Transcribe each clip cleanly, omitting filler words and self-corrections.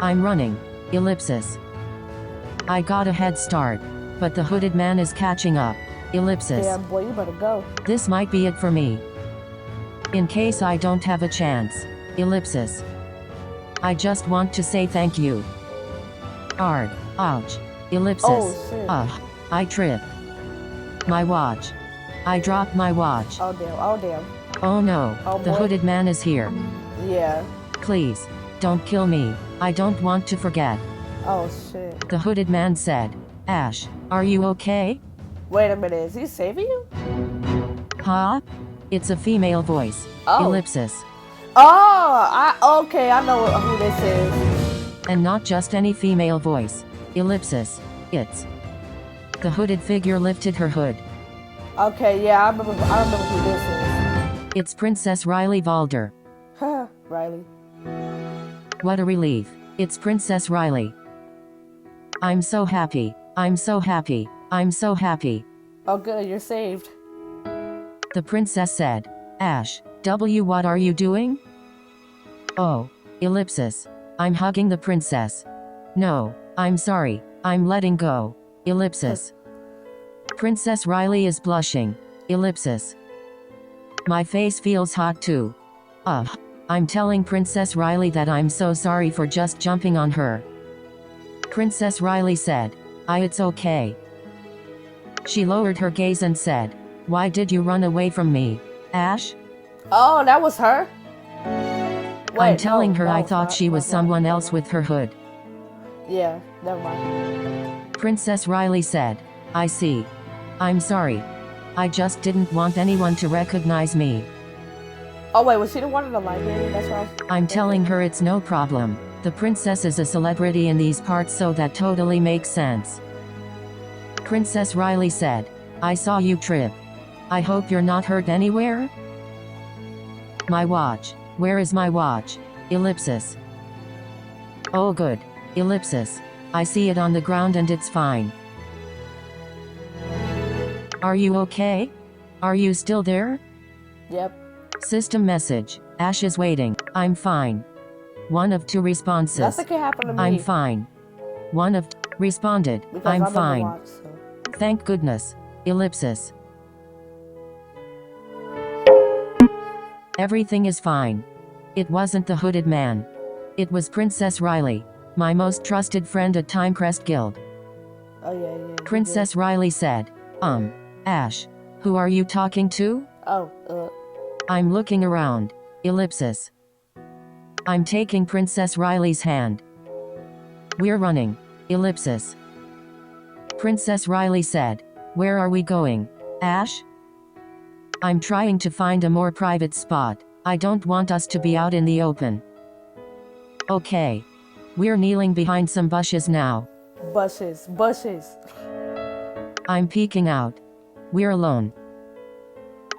I'm running. Ellipsis. I got a head start. But the hooded man is catching up. Ellipsis. Yeah, boy, you better go. This might be it for me. In case I don't have a chance. Ellipsis. I just want to say thank you. Arg. Ouch. Ellipsis. Oh, shit. Ugh. I tripped. My watch. I dropped my watch. Oh, damn. Oh, damn. Oh no. Oh, The boy. hooded man is here. Yeah. Please. Don't kill me. I don't want to forget. Oh, shit. The hooded man said. Ash, are you okay? Wait a minute. Is he saving you? Huh? It's a female voice. Oh. Ellipsis. Oh, okay. I know who this is. And not just any female voice. Ellipsis. It's. The hooded figure lifted her hood. Okay, yeah, I remember who this It's Princess Riley Valder. is. Riley. What a relief. It's Princess Riley. I'm so happy. I'm so happy. I'm so happy. Oh, good. You're saved. The princess said. Ash, what are you doing? Oh. Ellipsis. I'm hugging the princess. No, I'm sorry. I'm letting go. Ellipsis. Princess Riley is blushing. Ellipsis. My face feels hot too. Ugh. I'm telling Princess Riley that I'm so sorry for just jumping on her. Princess Riley said. It's okay. She lowered her gaze and said. Why did you run away from me, Ash? Oh, that was her? Wait, I'm telling her that I was thought not- she was not- someone else with her hood. Yeah, never mind. Princess Riley said. I see. I'm sorry. I just didn't want anyone to recognize me. Oh, wait, was she the one in the library? That's what I was... I'm telling her it's no problem. The princess is a celebrity in these parts, so that totally makes sense. Princess Riley said. I saw you trip. I hope you're not hurt anywhere? My watch. Where is my watch? Ellipsis. Oh good. Ellipsis. I see it on the ground and it's fine. Are you okay? Are you still there? Yep. System message. Ash is waiting. I'm fine. One of two responses. Nothing can happen to me. I'm fine. One of responded. Because I'm never fine. watched, so. Thank goodness. Ellipsis. Everything is fine. It wasn't the hooded man. It was Princess Riley, my most trusted friend at Timecrest Guild. Oh, yeah. Princess Riley said. Ash. Who are you talking to? Oh, I'm looking around. Ellipsis. I'm taking Princess Riley's hand. We're running. Ellipsis. Princess Riley said. Where are we going, Ash? I'm trying to find a more private spot. I don't want us to be out in the open. Okay. We're kneeling behind some bushes now. bushes. I'm peeking out. We're alone.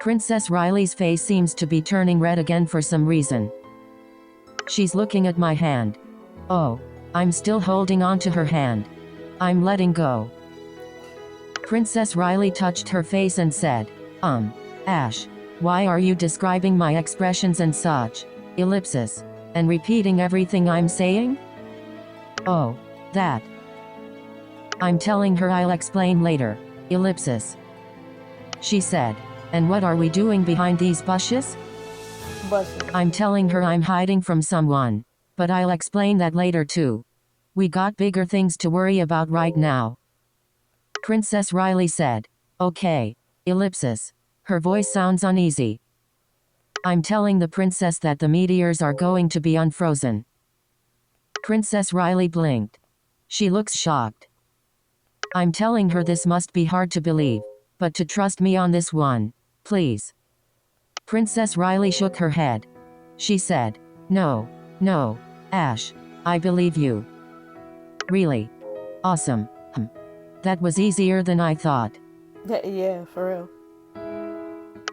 Princess Riley's face seems to be turning red again for some reason. She's looking at my hand. Oh, I'm still holding on to her hand. I'm letting go. Princess Riley touched her face and said, Ash, why are you describing my expressions and such? Ellipsis. And repeating everything I'm saying? Oh, that. I'm telling her I'll explain later. Ellipsis. She said. And what are we doing behind these bushes? Bushes. I'm telling her I'm hiding from someone. But I'll explain that later too. We got bigger things to worry about right now. Princess Riley said. Okay. Ellipsis. Her voice sounds uneasy. I'm telling the princess that the meteors are going to be unfrozen. Princess Riley blinked. She looks shocked. I'm telling her this must be hard to believe, but to trust me on this one, please. Princess Riley shook her head. She said, No, Ash, I believe you. Really? Awesome. That was easier than I thought. Yeah, for real.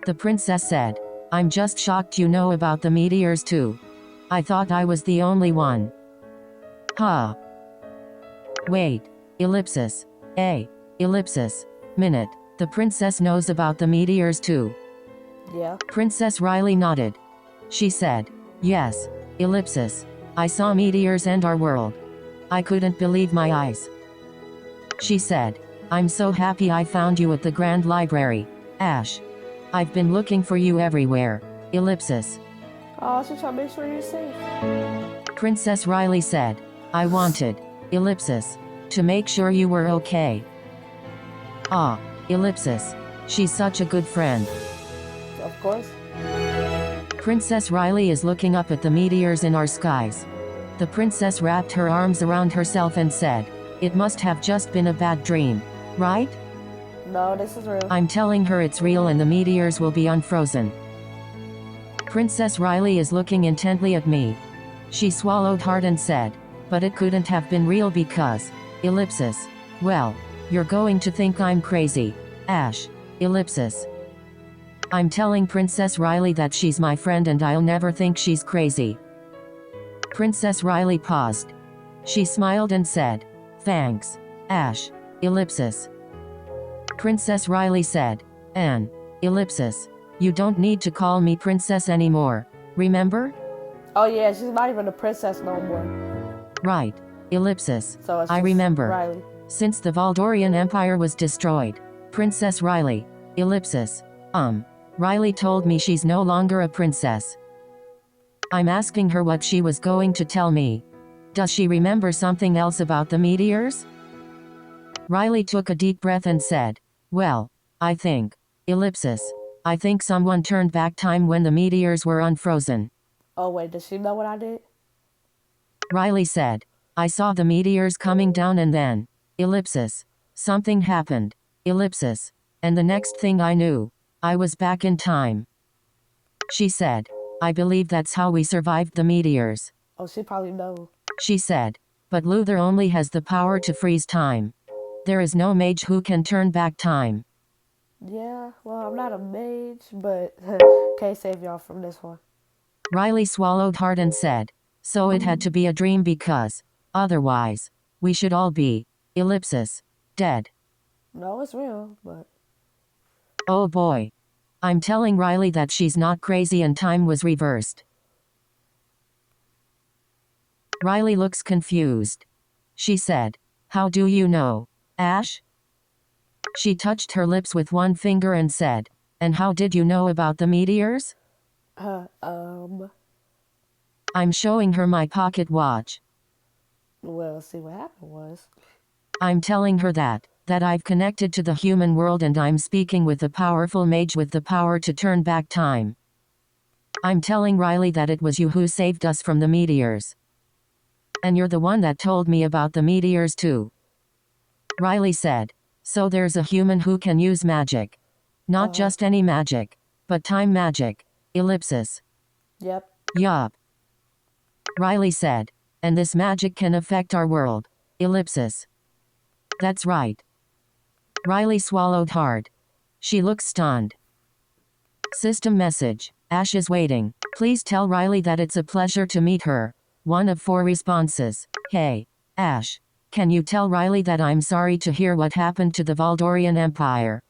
The princess said, I'm just shocked you know about the meteors too. I thought I was the only one. Huh. Wait. Ellipsis. Ellipsis. Minute. The princess knows about the meteors too. Yeah. Princess Riley nodded. She said, Yes. Ellipsis. I saw meteors and our world. I couldn't believe my eyes. She said, I'm so happy I found you at the Grand Library, Ash. I've been looking for you everywhere. Ellipsis. Oh, she's trying to make sure you're safe. Princess Riley said, I wanted, ellipsis, to make sure you were okay. Ah, ellipsis. She's such a good friend. Of course. Princess Riley is looking up at the meteors in our skies. The princess wrapped her arms around herself and said, it must have just been a bad dream, right? No, this is real. I'm telling her it's real and the meteors will be unfrozen. Princess Riley is looking intently at me. She swallowed hard and said, but it couldn't have been real because, ellipsis. Well, you're going to think I'm crazy, Ash, ellipsis. I'm telling Princess Riley that she's my friend and I'll never think she's crazy. Princess Riley paused. She smiled and said, thanks, Ash, ellipsis. Princess Riley said, Anne, ellipsis. You don't need to call me princess anymore, remember? Oh yeah, she's not even a princess no more. Right, ellipsis. So it's I just remember. Riley. Since the Valdorian Empire was destroyed, Princess Riley, ellipsis. Riley told me she's no longer a princess. I'm asking her what she was going to tell me. Does she remember something else about the meteors? Riley took a deep breath and said, well, I think, ellipsis. I think someone turned back time when the meteors were unfrozen. Oh wait, does she know what I did? Riley said, I saw the meteors coming down and then, ellipsis. Something happened, ellipsis. And the next thing I knew, I was back in time. She said, I believe that's how we survived the meteors. Oh, she probably knows. She said, but Luther only has the power to freeze time. There is no mage who can turn back time. Yeah, well, I'm not a mage, but can't save y'all from this one. Riley swallowed hard and said, so it had to be a dream because, otherwise, we should all be, ellipsis, dead. No, it's real, but... Oh boy. I'm telling Riley that she's not crazy and time was reversed. Riley looks confused. She said, how do you know, Ash? She touched her lips with one finger and said, and how did you know about the meteors? I'm showing her my pocket watch. Well, see what happened was... I'm telling her that I've connected to the human world and I'm speaking with a powerful mage with the power to turn back time. I'm telling Riley that it was you who saved us from the meteors. And you're the one that told me about the meteors too. Riley said, so there's a human who can use magic. Not just any magic, but time magic, ellipsis. Yep. Yup. Riley said, and this magic can affect our world, ellipsis. That's right. Riley swallowed hard. She looks stunned. System message. Ash is waiting. Please tell Riley that it's a pleasure to meet her. 1 of 4 responses. Hey, Ash. Can you tell Riley that I'm sorry to hear what happened to the Valdorian Empire?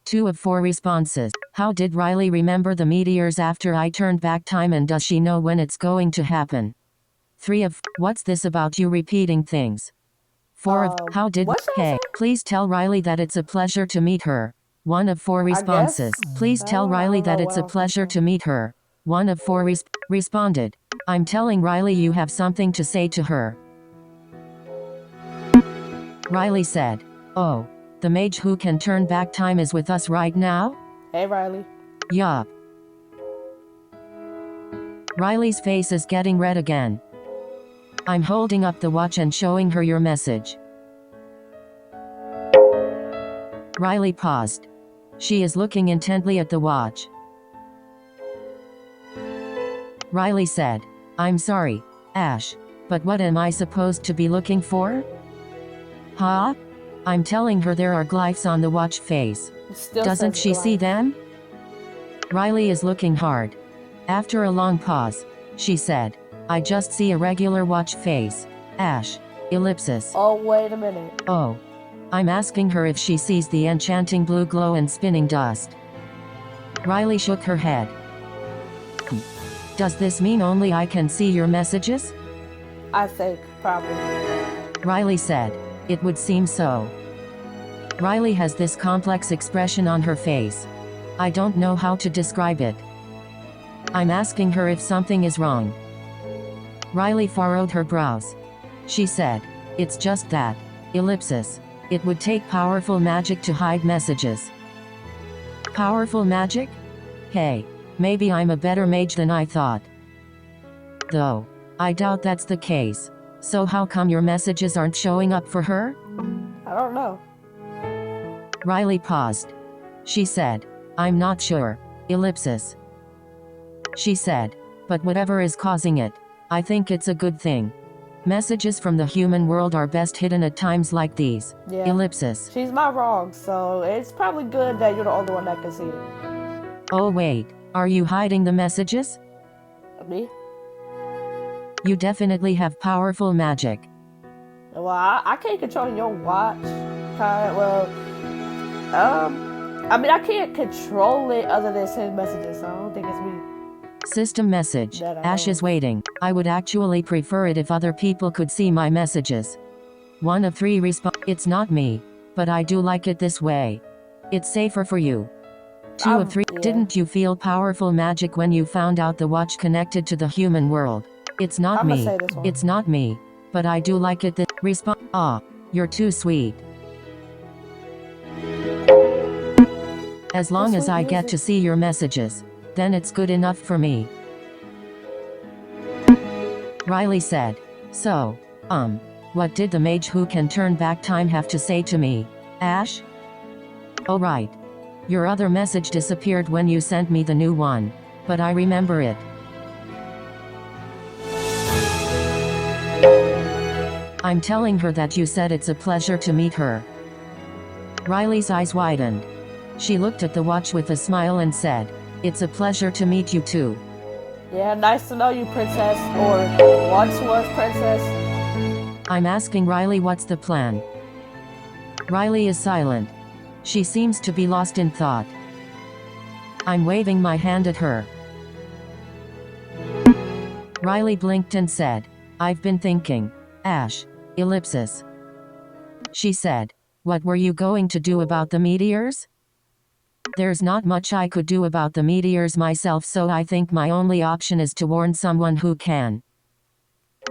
2 of 4 responses. How did Riley remember the meteors after I turned back time and does she know when it's going to happen? 3 of, what's this about you repeating things? 4 of, how did, hey, please tell Riley that it's a pleasure to meet her. 1 of 4 responses. Please tell Riley that it's a pleasure to meet her. 1 of 4 responded. I'm telling Riley you have something to say to her. Riley said, oh, the mage who can turn back time is with us right now? Hey, Riley. Yup. Riley's face is getting red again. I'm holding up the watch and showing her your message. Riley paused. She is looking intently at the watch. Riley said, I'm sorry, Ash, but what am I supposed to be looking for? Huh? I'm telling her there are glyphs on the watch face. Doesn't she see them? Riley is looking hard. After a long pause, she said, I just see a regular watch face. Ash. Ellipsis. Oh, wait a minute. Oh. I'm asking her if she sees the enchanting blue glow and spinning dust. Riley shook her head. Does this mean only I can see your messages? I think, probably. Riley said. It would seem so. Riley has this complex expression on her face. I don't know how to describe it. I'm asking her if something is wrong. Riley furrowed her brows. She said, it's just that. Ellipsis. It would take powerful magic to hide messages. Powerful magic? Hey, maybe I'm a better mage than I thought. Though, I doubt that's the case. So how come your messages aren't showing up for her? I don't know. Riley paused. She said, I'm not sure. Ellipsis. She said, but whatever is causing it, I think it's a good thing. Messages from the human world are best hidden at times like these. Yeah. Ellipsis. She's not wrong, so it's probably good that you're the only one that can see it. Oh wait, are you hiding the messages? Me? You definitely have powerful magic. Well, I can't control your watch. I mean, I can't control it other than send messages, so I don't think it's me. System message. Ash is waiting. I would actually prefer it if other people could see my messages. 1 of 3 respond. It's not me, but I do like it this way. It's safer for you. 2 of 3. Yeah. Didn't you feel powerful magic when you found out the watch connected to the human world? It's not me. Say this one. It's not me, but I do like it. Respond. You're too sweet. As long as I get to see your messages, then it's good enough for me. Riley said. So, what did the mage who can turn back time have to say to me? Ash? Oh right. Your other message disappeared when you sent me the new one, but I remember it. I'm telling her that you said it's a pleasure to meet her. Riley's eyes widened. She looked at the watch with a smile and said, it's a pleasure to meet you too. Yeah, nice to know you, princess, or once was princess. I'm asking Riley what's the plan. Riley is silent. She seems to be lost in thought. I'm waving my hand at her. Riley blinked and said, I've been thinking. Ash. Ellipsis. She said, what were you going to do about the meteors? There's not much I could do about the meteors myself, so I think my only option is to warn someone who can.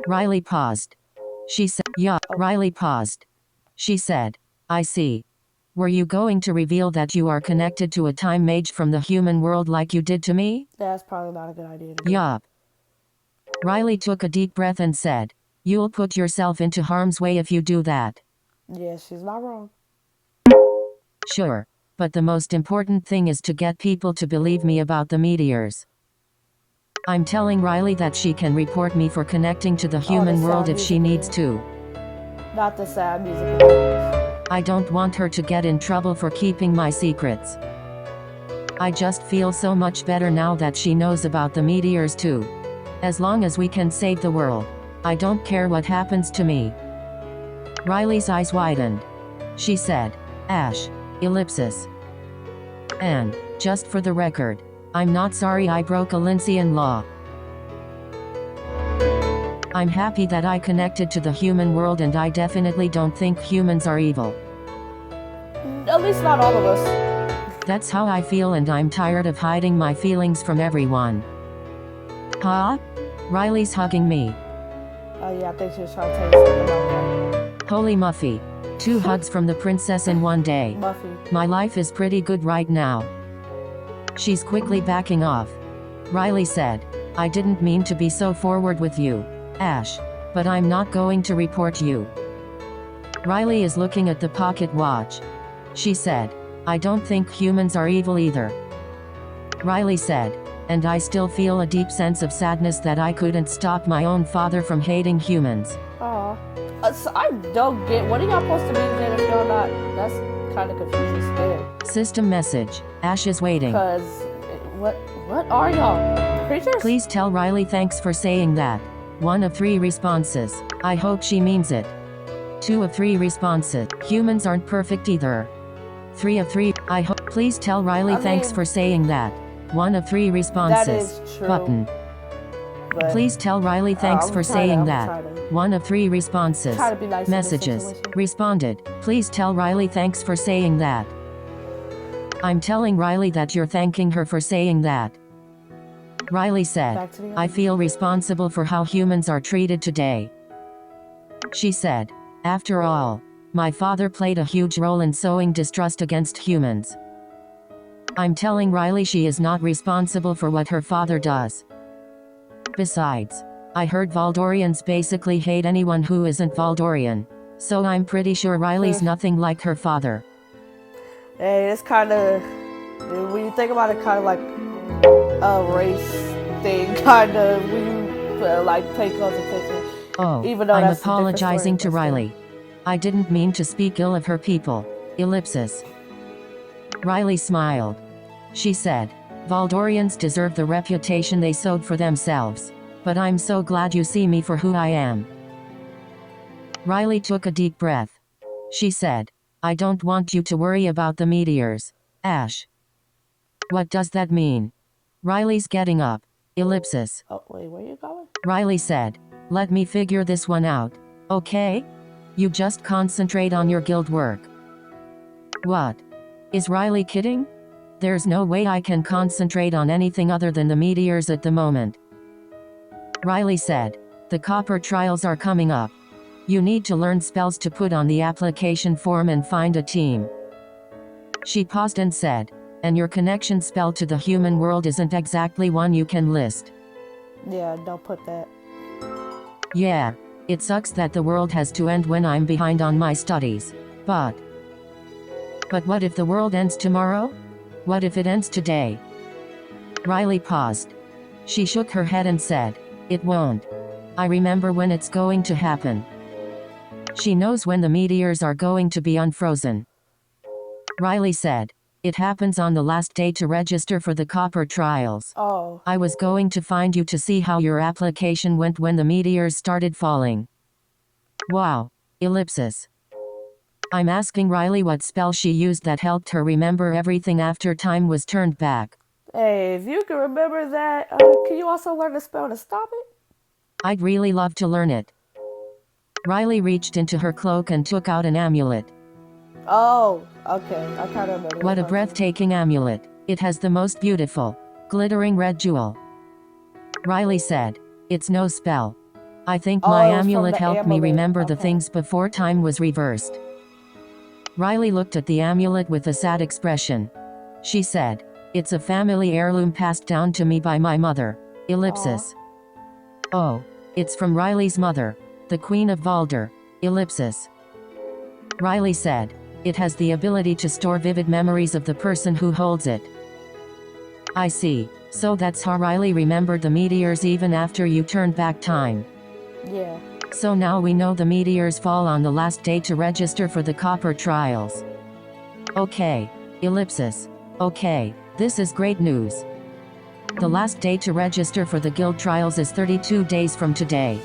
Riley paused. She said, yeah. Riley paused. She said, I see. Were you going to reveal that you are connected to a time mage from the human world like you did to me? That's probably not a good idea to do. Yup. Riley took a deep breath and said, you'll put yourself into harm's way if you do that. Yeah, she's not wrong. Sure. But the most important thing is to get people to believe me about the meteors. I'm telling Riley that she can report me for connecting to the human world if she needs to. Not the sad music. I don't want her to get in trouble for keeping my secrets. I just feel so much better now that she knows about the meteors too. As long as we can save the world, I don't care what happens to me. Riley's eyes widened. She said, Ash. Ellipsis. And, just for the record, I'm not sorry I broke a Lincean law. I'm happy that I connected to the human world, and I definitely don't think humans are evil. At least not all of us. That's how I feel, and I'm tired of hiding my feelings from everyone. Huh? Riley's hugging me. Oh yeah, I think she was trying to tell you something about that. Holy Muffy. 2 hugs from the princess in one day. Muffy. My life is pretty good right now. She's quickly backing off. Riley said, I didn't mean to be so forward with you, Ash, but I'm not going to report you. Riley is looking at the pocket watch. She said, I don't think humans are evil either. Riley said, and I still feel a deep sense of sadness that I couldn't stop my own father from hating humans. Aw. So I don't get, what are y'all supposed to be then if y'all not? That's kind of confusing still. System message. Ash is waiting. Because, what are y'all? Creatures? Please tell Riley thanks for saying that. 1 of 3 responses. I hope she means it. 2 of 3 responses. Humans aren't perfect either. 3 of 3. I hope. Please tell Riley thanks for saying that. 1 of 3 responses. That is true. Button. but Please tell Riley thanks for saying that. One of 3 responses. Try to be nice Messages. in this situation. Responded. Please tell Riley thanks for saying that. I'm telling Riley that you're thanking her for saying that. Riley said, Back to the I other. feel responsible for how humans are treated today. She said, after all, my father played a huge role in sowing distrust against humans. I'm telling Riley she is not responsible for what her father does. Besides, I heard Valdorians basically hate anyone who isn't Valdorian, so I'm pretty sure Riley's nothing like her father. Hey, it's kind of, when you think about it, kind of like a race thing, kind of, when you like pay close attention. Oh, Even though I'm that's a different apologizing to story, but still. Riley. I didn't mean to speak ill of her people. Ellipsis. Riley smiled. She said, Valdorians deserve the reputation they sowed for themselves. But I'm so glad you see me for who I am. Riley took a deep breath. She said, I don't want you to worry about the meteors, Ash. What does that mean? Riley's getting up. Ellipsis. Oh, wait, where you going? Riley said, let me figure this one out, okay? You just concentrate on your guild work. What? Is Riley kidding? There's no way I can concentrate on anything other than the meteors at the moment. Riley said, the copper trials are coming up. You need to learn spells to put on the application form and find a team. She paused and said, and your connection spell to the human world isn't exactly one you can list. Yeah, don't put that. Yeah, it sucks that the world has to end when I'm behind on my studies. But what if the world ends tomorrow? What if it ends today? Riley paused. She shook her head and said, it won't. I remember when it's going to happen. She knows when the meteors are going to be unfrozen. Riley said, it happens on the last day to register for the copper trials. Oh. I was going to find you to see how your application went when the meteors started falling. Wow. Ellipsis. I'm asking Riley what spell she used that helped her remember everything after time was turned back. Hey, if you can remember that, can you also learn the spell to stop it? I'd really love to learn it. Riley reached into her cloak and took out an amulet. Oh, okay. I kind of remember. What a breathtaking amulet. It has the most beautiful, glittering red jewel. Riley said, it's no spell. I think my it was from amulet the helped me amulet. remember the Okay. things before time was reversed. Riley looked at the amulet with a sad expression. She said, it's a family heirloom passed down to me by my mother. Ellipsis. Oh, it's from Riley's mother, the Queen of Valder. Ellipsis. Riley said, it has the ability to store vivid memories of the person who holds it. I see. So that's how Riley remembered the meteors even after you turned back time. Yeah. So now we know the meteors fall on the last day to register for the copper trials. Okay. Ellipsis. Okay, this is great news. The last day to register for the guild trials is 32 days from today.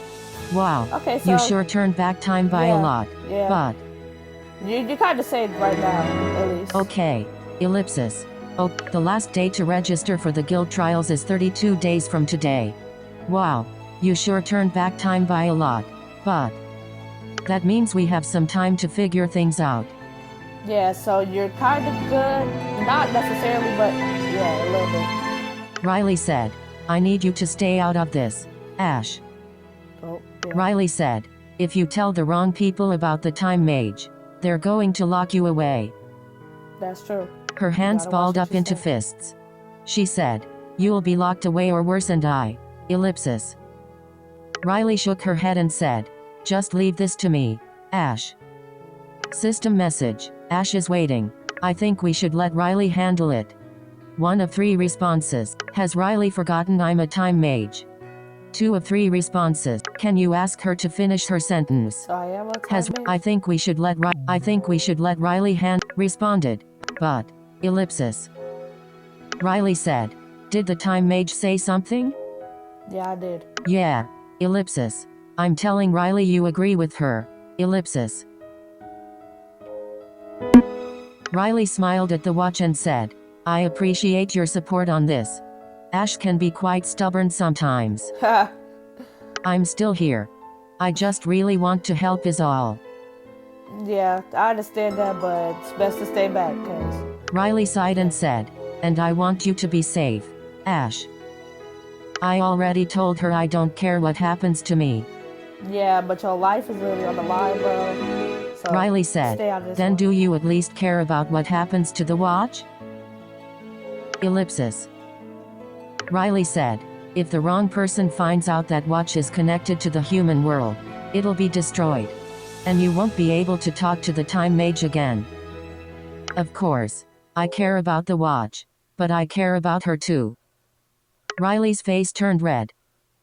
Wow. Okay, so You sure turned back time by a yeah, lot. yeah. But You kind of say it right now, at least. okay. Ellipsis. Oh, the last day to register for the guild trials is 32 days from today. Wow. You sure turned back time by a lot. But that means we have some time to figure things out. Yeah, so you're kind of good. Not necessarily, but yeah, a little bit. Riley said, I need you to stay out of this, Ash. Oh, yeah. Riley said, if you tell the wrong people about the time mage, they're going to lock you away. That's true. Her hands gotta watch balled what up you into say. fists. She said, you'll be locked away or worse, and I. Ellipsis. Riley shook her head and said, just leave this to me, Ash. System message. Ash is waiting. I think we should let Riley handle it. One of 3 responses. Has Riley forgotten I'm a time mage? 2 of 3 responses. Can you ask her to finish her sentence? I am a Has time I think we should let Riley responded. But ellipsis. Riley said, did the time mage say something? Yeah, I did. Yeah. Ellipsis. I'm telling Riley you agree with her. Ellipsis. Riley smiled at the watch and said, I appreciate your support on this. Ash can be quite stubborn sometimes. Ha! I'm still here. I just really want to help is all. Yeah, I understand that, but it's best to stay back, cause Riley sighed and said, and I want you to be safe, Ash. I already told her I don't care what happens to me. yeah, but your life is really on the line, bro. So Riley said, stay out of this then one. do you at least care about what happens to the watch? Ellipsis. Riley said, if the wrong person finds out that watch is connected to the human world, it'll be destroyed. And you won't be able to talk to the time mage again. Of course, I care about the watch, but I care about her too. Riley's face turned red.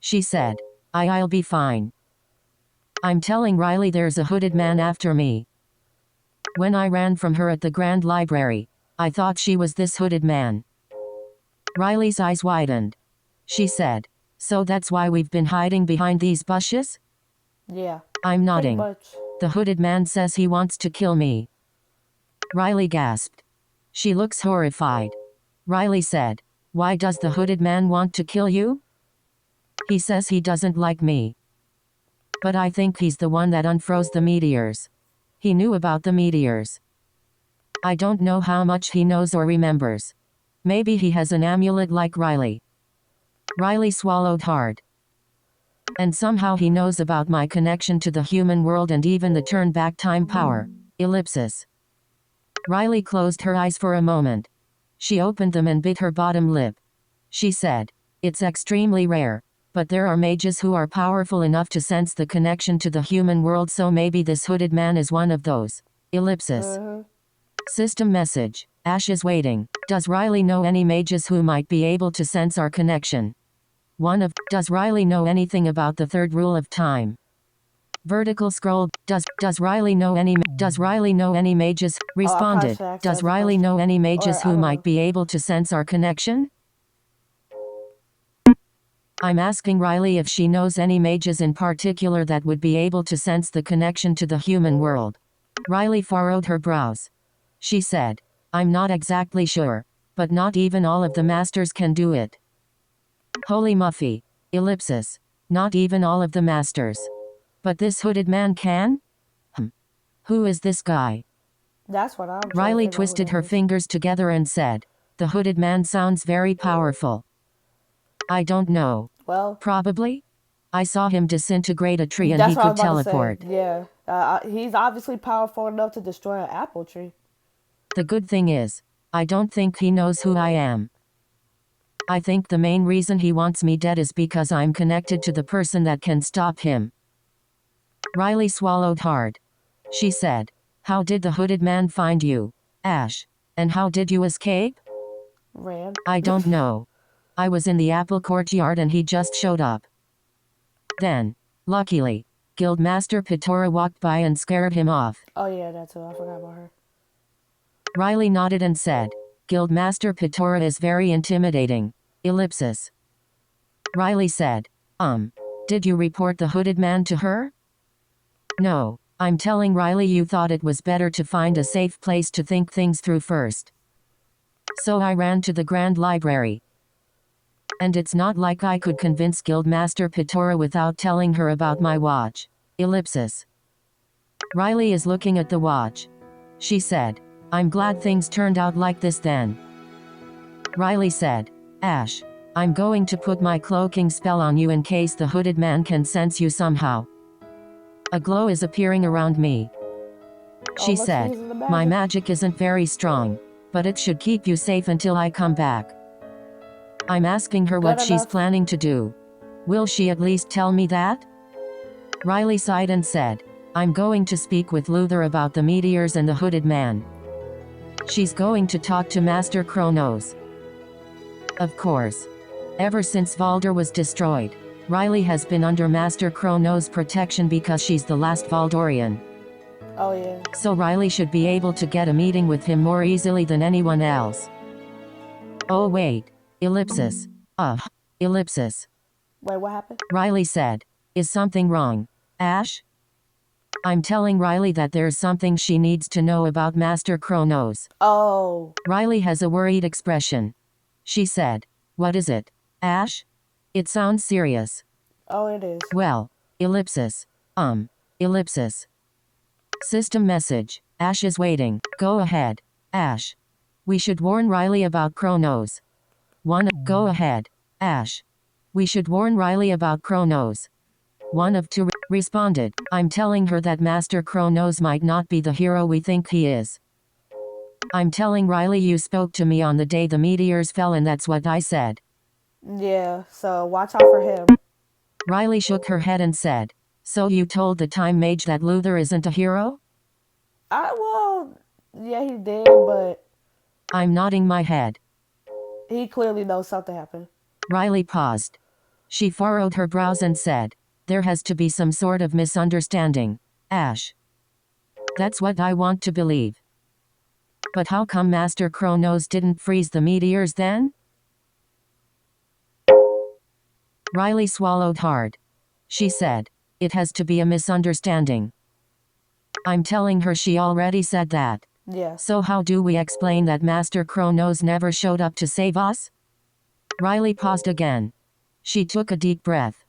She said, I'll be fine. I'm telling Riley there's a hooded man after me. When I ran from her at the Grand Library, I thought she was this hooded man. Riley's eyes widened. She said, so that's why we've been hiding behind these bushes? Yeah, I'm pretty nodding. much. The hooded man says he wants to kill me. Riley gasped. She looks horrified. Riley said, why does the hooded man want to kill you? He says he doesn't like me. But I think he's the one that unfroze the meteors. He knew about the meteors. I don't know how much he knows or remembers. Maybe he has an amulet like Riley. Riley swallowed hard. And somehow he knows about my connection to the human world and even the turn back time power. Ellipsis. Riley closed her eyes for a moment. She opened them and bit her bottom lip. She said, it's extremely rare, but there are mages who are powerful enough to sense the connection to the human world, so maybe this hooded man is one of those. Ellipsis. System message. Ash is waiting. Does Riley know any mages who might be able to sense our connection? Does Riley know anything about the third rule of time? Vertical scroll. Does Riley know any mages? Responded. should ask Does that as a Riley question. know any mages Or, I who don't might know. be able to sense our connection? I'm asking Riley if she knows any mages in particular that would be able to sense the connection to the human world. Riley furrowed her brows. She said, I'm not exactly sure, but not even all of the masters can do it. Holy Muffy. Ellipsis. Not even all of the masters. But this hooded man can? Who is this guy? That's what I'm trying to Riley figure out who twisted that her is. fingers together and said, the hooded man sounds very powerful. I don't know. Well, Probably? I saw him disintegrate a tree and that's he what I was could about to teleport. say. Yeah, he's obviously powerful enough to destroy an apple tree. The good thing is, I don't think he knows who I am. I think the main reason he wants me dead is because I'm connected to the person that can stop him. Riley swallowed hard. She said, how did the hooded man find you, Ash? And how did you escape? Ran. I don't know. I was in the apple courtyard and he just showed up. Then, luckily, Guildmaster Pitora walked by and scared him off. Oh yeah, that's who. I forgot about her. Riley nodded and said, Guildmaster Pitora is very intimidating. Ellipsis. Riley said, did you report the hooded man to her? No, I'm telling Riley you thought it was better to find a safe place to think things through first. So I ran to the Grand Library. And it's not like I could convince Guildmaster Pitora without telling her about my watch. Ellipsis. Riley is looking at the watch. She said, I'm glad things turned out like this then. Riley said, Ash, I'm going to put my cloaking spell on you in case the hooded man can sense you somehow. A glow is appearing around me. She look, said, she's in the my magic. magic isn't very strong, but it should keep you safe until I come back. I'm asking her what Good she's enough. planning to do. Will she at least tell me that? Riley sighed and said, I'm going to speak with Luther about the meteors and the hooded man. She's going to talk to Master Kronos. Of course. Ever since Valder was destroyed, Riley has been under Master Kronos' protection because she's the last Valdorian. Oh yeah. So Riley should be able to get a meeting with him more easily than anyone else. Oh wait. Ellipsis. Ellipsis. Wait, what happened? Riley said. Is something wrong, Ash? I'm telling Riley that there's something she needs to know about Master Kronos. Oh. Riley has a worried expression. She said, what is it, Ash? It sounds serious. Oh, it is. Well, ellipsis. Ellipsis. System message. Ash is waiting. Go ahead. Ash. We should warn Riley about Chronos. 1. Go ahead. Ash. We should warn Riley about Chronos. 1 of 2 responded. I'm telling her that Master Chronos might not be the hero we think he is. I'm telling Riley you spoke to me on the day the meteors fell and that's what I said. Yeah, so watch out for him. Riley shook her head and said, so you told the time mage that Luther isn't a hero? Well, yeah, he did, but I'm nodding my head. he clearly knows something happened. Riley paused. She furrowed her brows and said, there has to be some sort of misunderstanding. Ash. That's what I want to believe. But how come Master Chronos didn't freeze the meteors then? Riley swallowed hard. She said, it has to be a misunderstanding. I'm telling her she already said that. Yeah. So how do we explain that Master Chronos never showed up to save us? Riley paused again. She took a deep breath.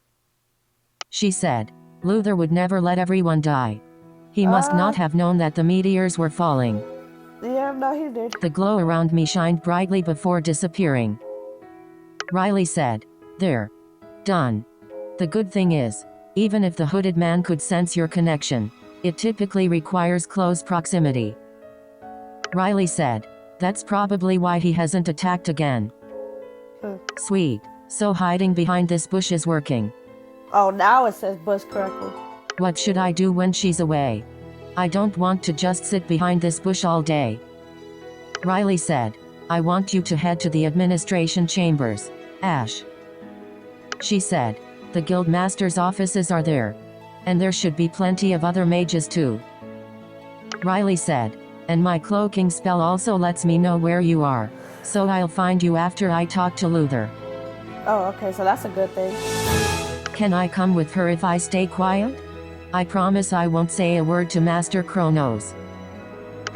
She said, Luther would never let everyone die. He must not have known that the meteors were falling. Yeah, no, he did. The glow around me shined brightly before disappearing. Riley said, there. Done. The good thing is, even if the hooded man could sense your connection, it typically requires close proximity. Riley said, that's probably why he hasn't attacked again. Sweet. So hiding behind this bush is working. Oh, now it says bush correctly. What should I do when she's away? I don't want to just sit behind this bush all day. Riley said, I want you to head to the administration chambers, Ash. She said, the guildmaster's offices are there. And there should be plenty of other mages too. Riley said, and my cloaking spell also lets me know where you are. So I'll find you after I talk to Luther. Oh, okay, so that's a good thing. Can I come with her if I stay quiet? I promise I won't say a word to Master Chronos.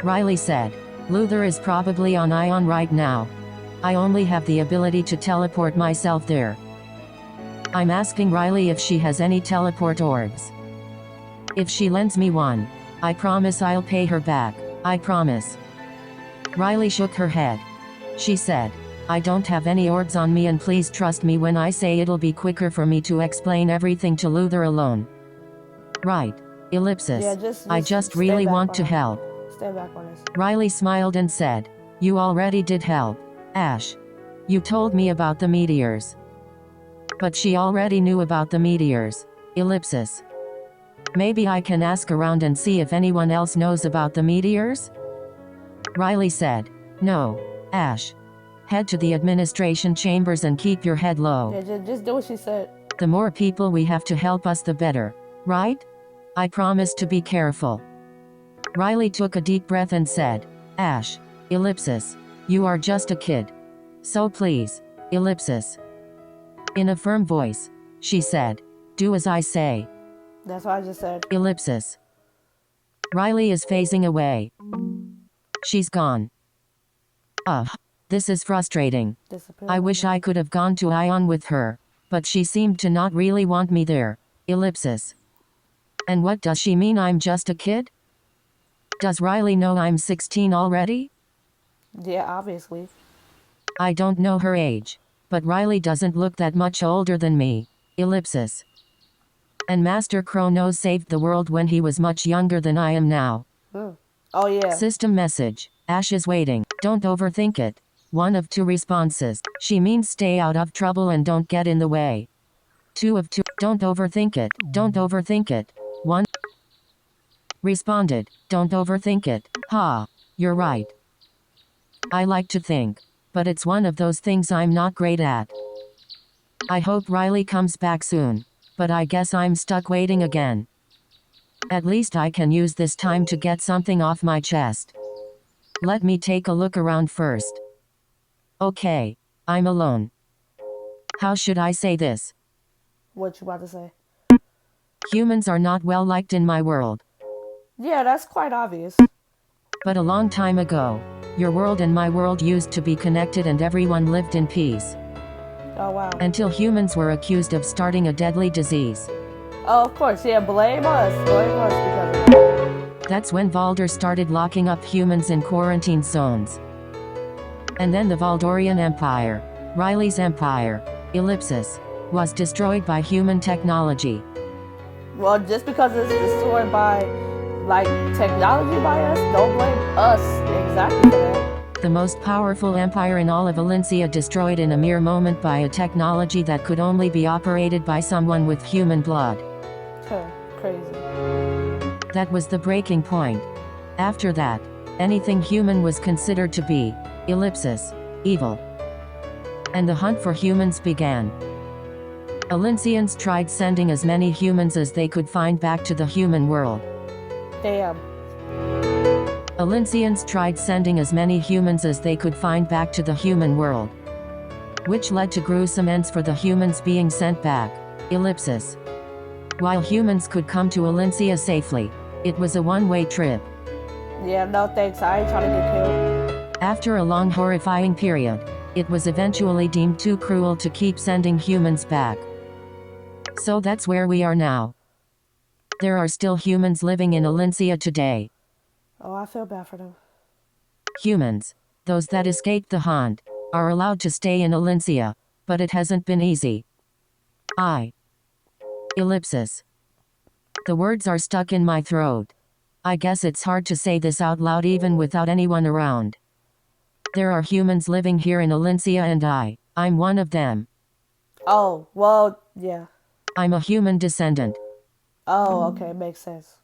Riley said, Luther is probably on Ion right now. I only have the ability to teleport myself there. I'm asking Riley if she has any teleport orbs. If she lends me one, I promise I'll pay her back. I promise. Riley shook her head. She said, I don't have any orbs on me and please trust me when I say it'll be quicker for me to explain everything to Luther alone. Right. Ellipsis. Yeah, I just really want to help. Stay back on this. Riley smiled and said, you already did help, Ash. You told me about the meteors. But she already knew about the meteors. Ellipsis. Maybe I can ask around and see if anyone else knows about the meteors? Riley said, no, Ash. Head to the administration chambers and keep your head low. Yeah, just do what she said. The more people we have to help us, the better, right? I promise to be careful. Riley took a deep breath and said, Ash. Ellipsis. You are just a kid. So please. Ellipsis. In a firm voice, she said, do as I say. That's what I just said. Ellipsis. Riley is phasing away. She's gone. Ugh. This is frustrating. I wish I could have gone to Ion with her, but she seemed to not really want me there. Ellipsis. And what does she mean I'm just a kid? Does Riley know I'm 16 already? Yeah, obviously. I don't know her age, but Riley doesn't look that much older than me. Ellipsis. And Master Chronos saved the world when he was much younger than I am now. Oh yeah. System message. Ash is waiting. Don't overthink it. 1 of 2 responses. She means stay out of trouble and don't get in the way. 2 of 2. Don't overthink it. Don't overthink it. 1 responded. Don't overthink it. Ha. You're right. I like to think. But it's one of those things I'm not great at. I hope Riley comes back soon. But I guess I'm stuck waiting again. At least I can use this time to get something off my chest. Let me take a look around first. Okay. I'm alone. How should I say this? What you about to say? Humans are not well liked in my world. Yeah, that's quite obvious. But a long time ago, your world and my world used to be connected and everyone lived in peace. Oh, wow. Until humans were accused of starting a deadly disease. Oh, of course. Yeah, blame us. Blame us because of that. That's when Valder started locking up humans in quarantine zones. And then the Valdorian Empire, Riley's empire, ellipsis, was destroyed by human technology. Well, just because it's destroyed by, like, technology by us, don't blame us exactly for that. The most powerful empire in all of Valencia destroyed in a mere moment by a technology that could only be operated by someone with human blood. Crazy. That was the breaking point. After that, anything human was considered to be, ellipsis, evil. And the hunt for humans began. Valencians tried sending as many humans as they could find back to the human world. Damn. Valencians tried sending as many humans as they could find back to the human world. Which led to gruesome ends for the humans being sent back, ellipsis. While humans could come to Valencia safely, it was a one-way trip. Yeah, no thanks. I ain't trying to get killed. After a long horrifying period, it was eventually deemed too cruel to keep sending humans back. So that's where we are now. There are still humans living in Valencia today. Oh, I feel bad for them. Humans, those that escaped the hunt, are allowed to stay in Valencia, but it hasn't been easy. Ellipsis. The words are stuck in my throat. I guess it's hard to say this out loud even without anyone around. There are humans living here in Valencia and I'm one of them. Oh, well, yeah. I'm a human descendant. Oh, okay, makes sense.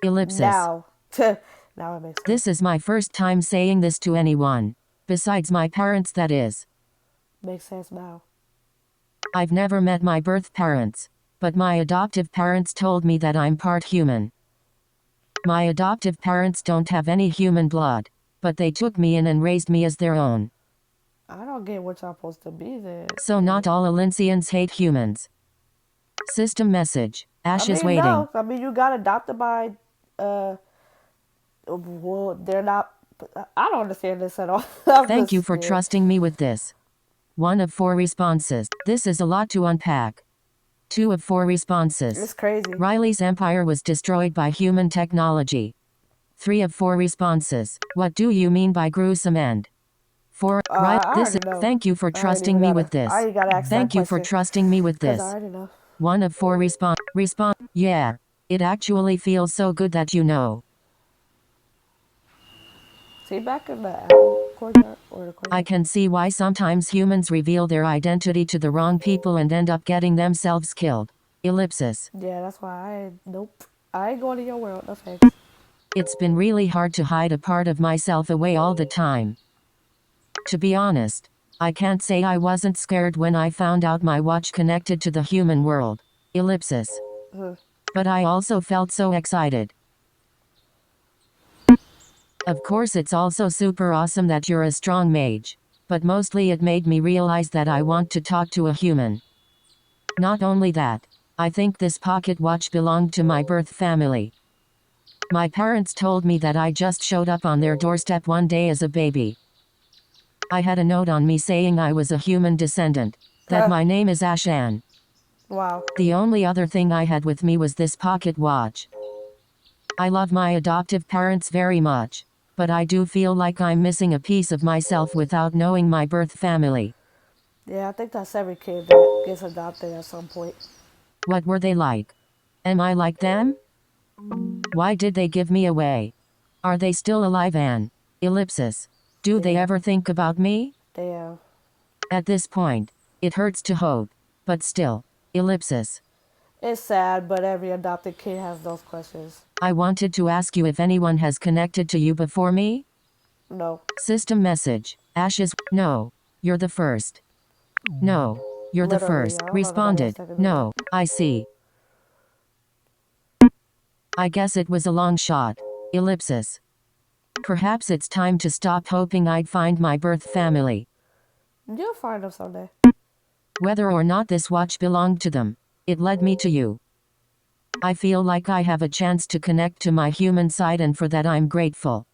Ellipsis. Now it makes sense. This is my first time saying this to anyone. Besides my parents, that is. Makes sense now. I've never met my birth parents, but my adoptive parents told me that I'm part human. My adoptive parents don't have any human blood, but they took me in and raised me as their own. I don't get what y'all supposed to be then. So not all Valencians hate humans. System message. Ash is waiting. No. I mean, you got adopted by, well, they're not, I don't understand this at all. Thank you for trusting me with this. 1 of 4 responses. This is a lot to unpack. 2 of 4 responses. It's crazy. Riley's empire was destroyed by human technology. 3 of 4 responses. What do you mean by gruesome end? 4. Thank you for trusting me with this. Thank you for trusting me with this. 1 of 4 response. Yeah. It actually feels so good that you know. See back in the apple courtyard or the courtyard? I can see why sometimes humans reveal their identity to the wrong people and end up getting themselves killed. Ellipsis. Yeah, that's why nope. I ain't going to your world, no thanks. It's been really hard to hide a part of myself away all the time. To be honest, I can't say I wasn't scared when I found out my watch connected to the human world. Ellipsis. But I also felt so excited. Of course, it's also super awesome that you're a strong mage, but mostly it made me realize that I want to talk to a human. Not only that, I think this pocket watch belonged to my birth family. My parents told me that I just showed up on their doorstep one day as a baby. I had a note on me saying I was a human descendant, that my name is Ashan. Wow. The only other thing I had with me was this pocket watch. I love my adoptive parents very much, but I do feel like I'm missing a piece of myself without knowing my birth family. Yeah, I think that's every kid that gets adopted at some point. What were they like? Am I like them? Why did they give me away? Are they still alive, Anne? Ellipsis. Do they ever think about me? Damn. At this point, it hurts to hope, but still. Ellipsis. It's sad, but every adopted kid has those questions. I wanted to ask you if anyone has connected to you before me? No. System message. Ashes. No. You're the first. No. You're the first. Responded. No. I see. I guess it was a long shot. Ellipsis. Perhaps it's time to stop hoping I'd find my birth family. You'll find them someday. Whether or not this watch belonged to them, it led me to you. I feel like I have a chance to connect to my human side, and for that I'm grateful.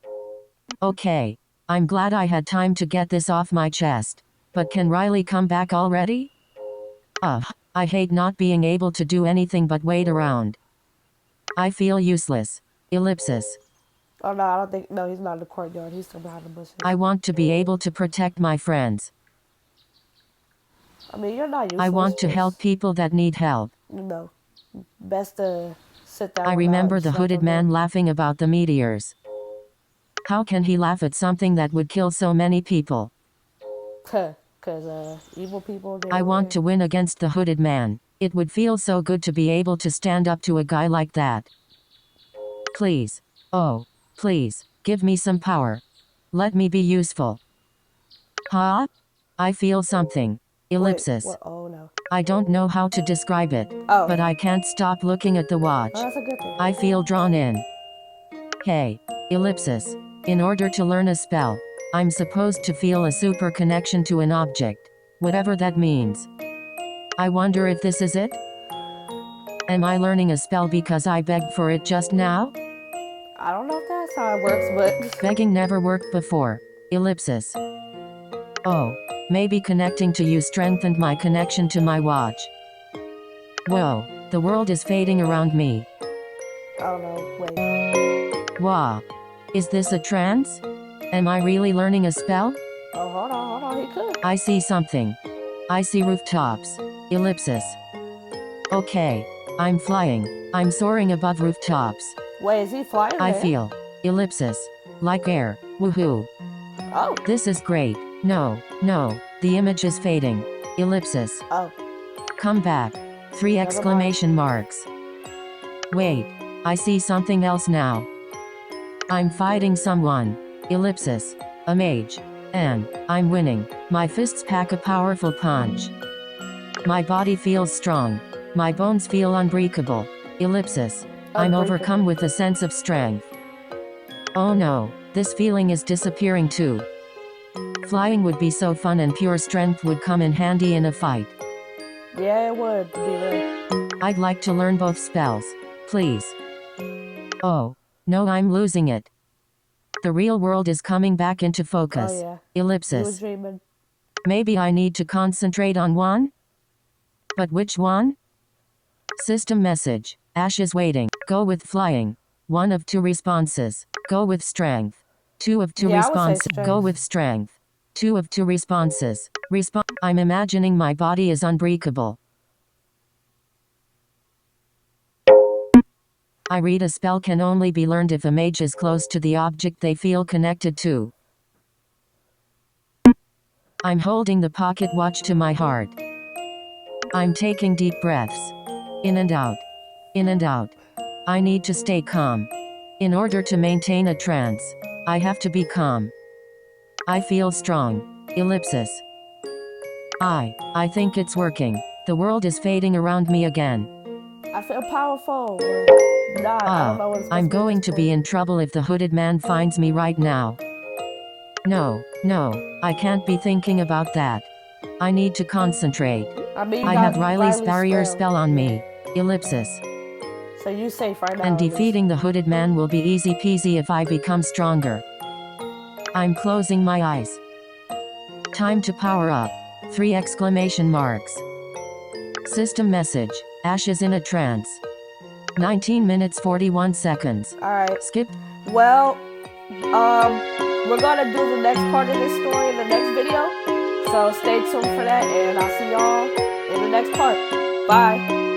Okay. I'm glad I had time to get this off my chest. But can Riley come back already? Ugh, I hate not being able to do anything but wait around. I feel useless. Ellipsis. Oh no, I don't think. No, he's not in the courtyard. He's still behind the bushes. I want to be able to protect my friends. I mean, you're not useless. I want to help people that need help. You know, best to sit down. I remember the hooded man laughing about the meteors. How can he laugh at something that would kill so many people? Because evil people. I want to win against the hooded man. It would feel so good to be able to stand up to a guy like that. Please. Oh, please, give me some power. Let me be useful. Huh? I feel something. Ellipsis. Wait, oh no. I don't know how to describe it, but I can't stop looking at the watch. Oh, that's a good thing. I feel drawn in. Hey, ellipsis. In order to learn a spell, I'm supposed to feel a super connection to an object, whatever that means. I wonder if this is it? Am I learning a spell because I begged for it just now? I don't know if that's how it works, but begging never worked before. Ellipsis. Oh, maybe connecting to you strengthened my connection to my watch. Whoa, the world is fading around me. I don't know. Wait. Wow. Is this a trance? Am I really learning a spell? Oh, hold on, he could. I see something. I see rooftops. Ellipsis. Okay, I'm flying. I'm soaring above rooftops. Wait, is he flying? I feel. Ellipsis. Like air. Woohoo. Oh. This is great. No, the image is fading. Ellipsis. Oh. Come back. 3 exclamation marks. Wait, I see something else now. I'm fighting someone. Ellipsis. A mage. And I'm winning. My fists pack a powerful punch. My body feels strong. My bones feel unbreakable. Ellipsis. I'm overcome with a sense of strength. Oh no, this feeling is disappearing too. Flying would be so fun and pure strength would come in handy in a fight. Yeah, it would be there. I'd like to learn both spells. Please. Oh, no, I'm losing it. The real world is coming back into focus. Oh, yeah. Ellipsis. You were dreaming. Maybe I need to concentrate on one? But which one? System message. Ash is waiting. Go with flying. 1 of 2 responses. Go with strength. 2 of 2 responses. Go with strength. 2 of 2 responses. I'm imagining my body is unbreakable. I read a spell can only be learned if a mage is close to the object they feel connected to. I'm holding the pocket watch to my heart. I'm taking deep breaths. In and out. In and out. I need to stay calm. In order to maintain a trance, I have to be calm. I feel strong. Ellipsis. I think it's working. The world is fading around me again. I feel powerful. Not, I don't know what it's I'm going to be in trouble if the hooded man finds me right now. No, I can't be thinking about that. I need to concentrate. I have Riley's barrier spell on me. Ellipsis. So you safe right now. And defeating the hooded man will be easy peasy if I become stronger. I'm closing my eyes. Time to power up. 3 exclamation marks. System message. Ash is in a trance. 19 minutes 41 seconds. Alright. Skip. Well, we're gonna do the next part of this story in the next video. So stay tuned for that, and I'll see y'all in the next part. Bye.